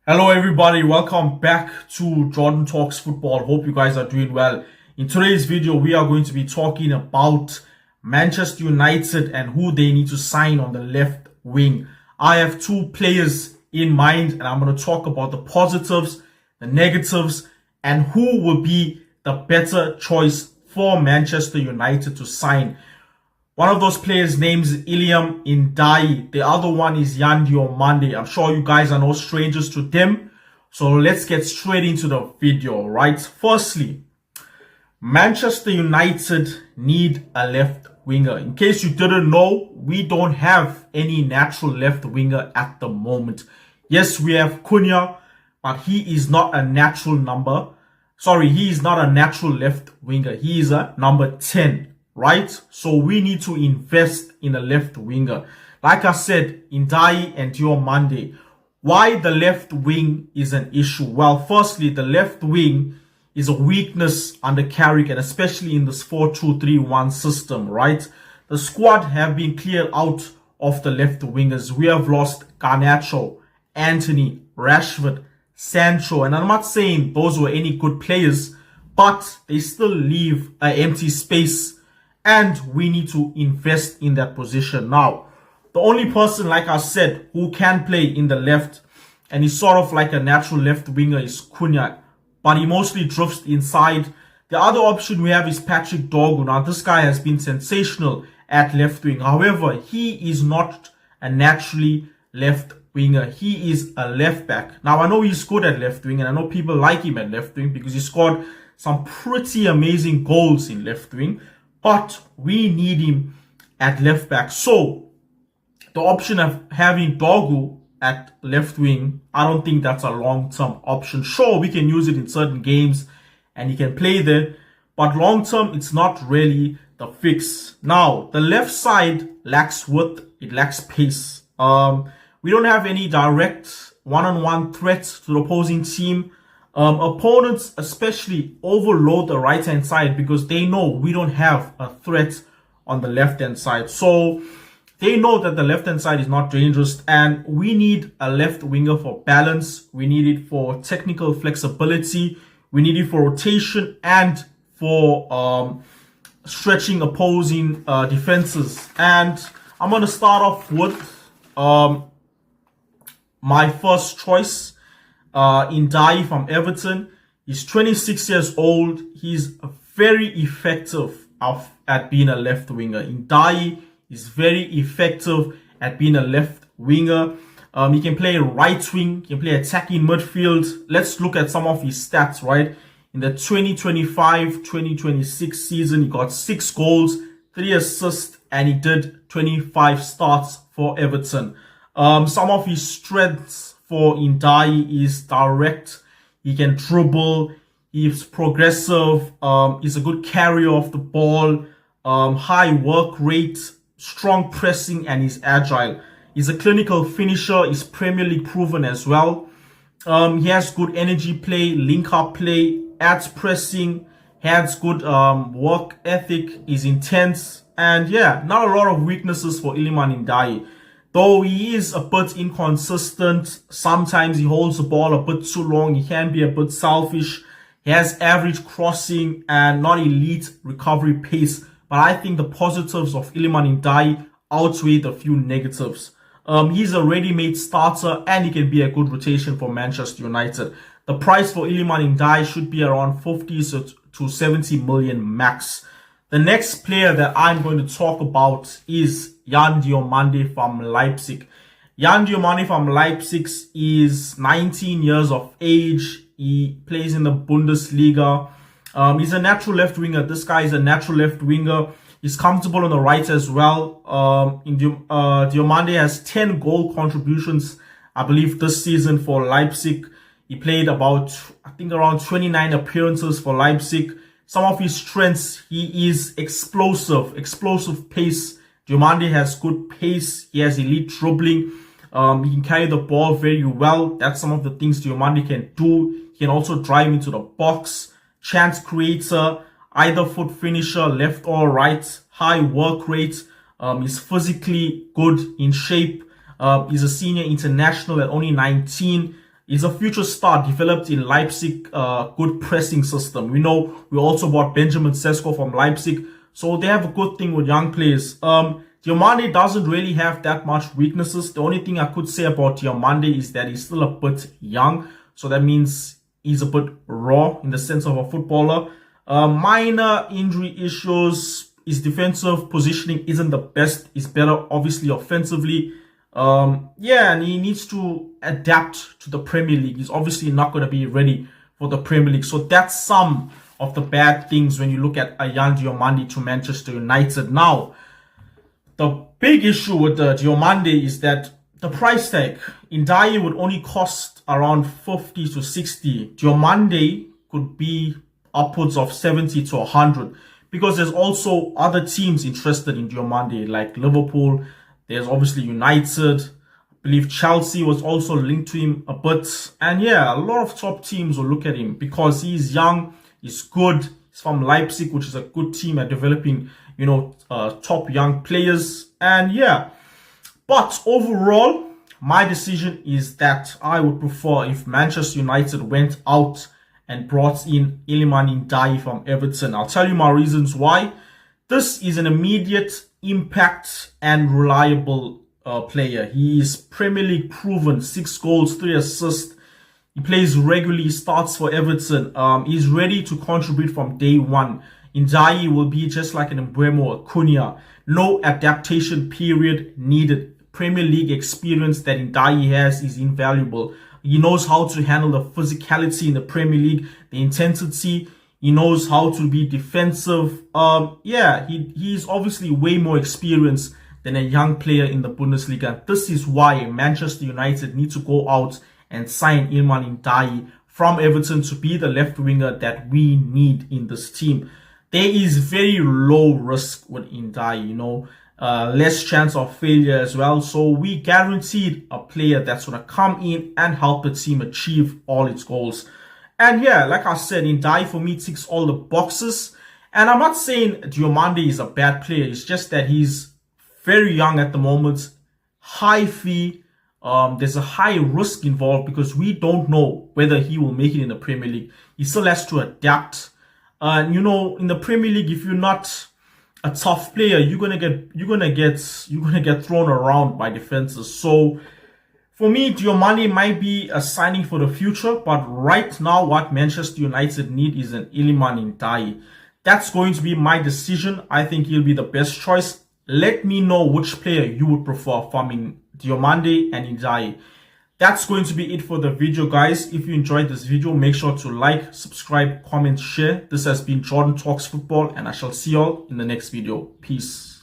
Hello everybody, welcome back to Jordan Talks Football. Hope you guys are doing well. In today's video, we are going to be talking about Manchester United and who they need to sign on the left wing. I have two players in mind and I'm going to talk about the positives, the negatives, and who will be the better choice for Manchester United to sign. One of those players' names is Iliman Ndiaye. The other one is Diomande. I'm sure you guys are no strangers to them. So let's get straight into the video, right? Firstly, Manchester United need a left winger. In case you didn't know, we don't have any natural left winger at the moment. Yes, we have Cunha, but he is not a natural he is not a natural left winger. He is a number 10. Right? So we need to invest in a left winger. Like I said, Ndiaye and Diomande. Why the left wing is an issue? Well, firstly, the left wing is a weakness under Carrick, and especially in this 4-2-3-1 system, right? The squad have been cleared out of the left wingers. We have lost Garnacho, Anthony, Rashford, Sancho, and I'm not saying those were any good players, but they still leave an empty space. And we need to invest in that position. Now, the only person, like I said, who can play in the left and is sort of like a natural left winger is Cunha, but he mostly drifts inside. The other option we have is Patrick Dorgu. Now, this guy has been sensational at left wing. However, he is not a naturally left winger. He is a left back. Now, I know he's good at left wing, and I know people like him at left wing because he scored some pretty amazing goals in left wing. But we need him at left back. So the option of having Dorgu at left wing, I don't think that's a long-term option. Sure, we can use it in certain games and he can play there. But long-term, it's not really the fix. Now, the left side lacks width. It lacks pace. We don't have any direct one-on-one threats to the opposing team. Opponents especially overload the right hand side because they know we don't have a threat on the left hand side. So they know that the left hand side is not dangerous, and we need a left winger for balance. We need it for technical flexibility. We need it for rotation and for stretching opposing defenses. And I'm going to start off with my first choice. Ndiaye from Everton. He's 26 years old. He's very effective at being a left winger. Ndiaye is very effective at being a left winger. He can play right wing. He can play attacking midfield. Let's look at some of his stats, right? In the 2025-2026 season, he got 6 goals, 3 assists, and he did 25 starts for Everton. Some of his strengths for Ndiaye is direct. He can dribble. He's progressive. He's a good carrier of the ball. High work rate, strong pressing, and he's agile. He's a clinical finisher. He's Premier League proven as well. He has good energy play, link-up play, adds pressing, has good work ethic, is intense, and yeah, not a lot of weaknesses for Iliman Ndiaye. Though he is a bit inconsistent, sometimes he holds the ball a bit too long, he can be a bit selfish, he has average crossing and not elite recovery pace. But I think the positives of Iliman Ndiaye outweigh the few negatives. He's a ready-made starter and he can be a good rotation for Manchester United. The price for Iliman Ndiaye should be around 50 to 70 million max. The next player that I'm going to talk about is Diomande from Leipzig. Diomande from Leipzig is 19 years of age. He plays in the Bundesliga. He's a natural left winger. This guy is a natural left winger. He's comfortable on the right as well. Diomande has 10 goal contributions, I believe, this season for Leipzig. He played around 29 appearances for Leipzig. Some of his strengths, he is explosive pace. Diomande has good pace. He has elite dribbling. He can carry the ball very well. That's some of the things Diomande can do. He can also drive into the box. Chance creator, either foot finisher, left or right. High work rate. He's physically good, in shape. He's a senior international at only 19. He's a future star developed in Leipzig, good pressing system. We know we also bought Benjamin Sesko from Leipzig, so they have a good thing with young players. Diomande doesn't really have that much weaknesses. The only thing I could say about Diomande is that he's still a bit young, so that means he's a bit raw in the sense of a footballer. Minor injury issues. His defensive positioning isn't the best. He's better, obviously, offensively. Yeah, and he needs to adapt to the Premier League. He's obviously not going to be ready for the Premier League. So that's some of the bad things when you look at a young Diomande to Manchester United. Now, the big issue with the Diomande is that the price tag. Ndiaye would only cost around 50 to 60. Diomande could be upwards of 70 to 100 because there's also other teams interested in Diomande, like Liverpool. There's obviously United. I believe Chelsea was also linked to him a bit. And yeah, a lot of top teams will look at him because he's young, he's good. He's from Leipzig, which is a good team at developing, top young players. And yeah, but overall, my decision is that I would prefer if Manchester United went out and brought in Iliman Ndiaye from Everton. I'll tell you my reasons why. This is an immediate impact and reliable player. He is Premier League proven, 6 goals, 3 assists. He plays regularly, starts for Everton. He's ready to contribute from day one. Ndiaye will be just like an Mbeumo, a Cunha. No adaptation period needed. Premier League experience that Ndiaye has is invaluable. He knows how to handle the physicality in the Premier League, the intensity. He knows how to be defensive. He's obviously way more experienced than a young player in the Bundesliga. This is why Manchester United need to go out and sign Iliman Ndiaye from Everton to be the left winger that we need in this team. There is very low risk with Ndiaye, less chance of failure as well. So we guaranteed a player that's going to come in and help the team achieve all its goals. And yeah, like I said, Ndiaye for me ticks all the boxes. And I'm not saying Diomande is a bad player. It's just that he's very young at the moment. High fee. There's a high risk involved because we don't know whether he will make it in the Premier League. He still has to adapt. And in the Premier League, if you're not a tough player, you're gonna get thrown around by defenses. So for me, Diomande might be a signing for the future, but right now what Manchester United need is an Iliman Ndiaye. That's going to be my decision. I think he'll be the best choice. Let me know which player you would prefer from Diomande and Ndiaye. That's going to be it for the video, guys. If you enjoyed this video, make sure to like, subscribe, comment, share. This has been Jordan Talks Football, and I shall see y'all in the next video. Peace.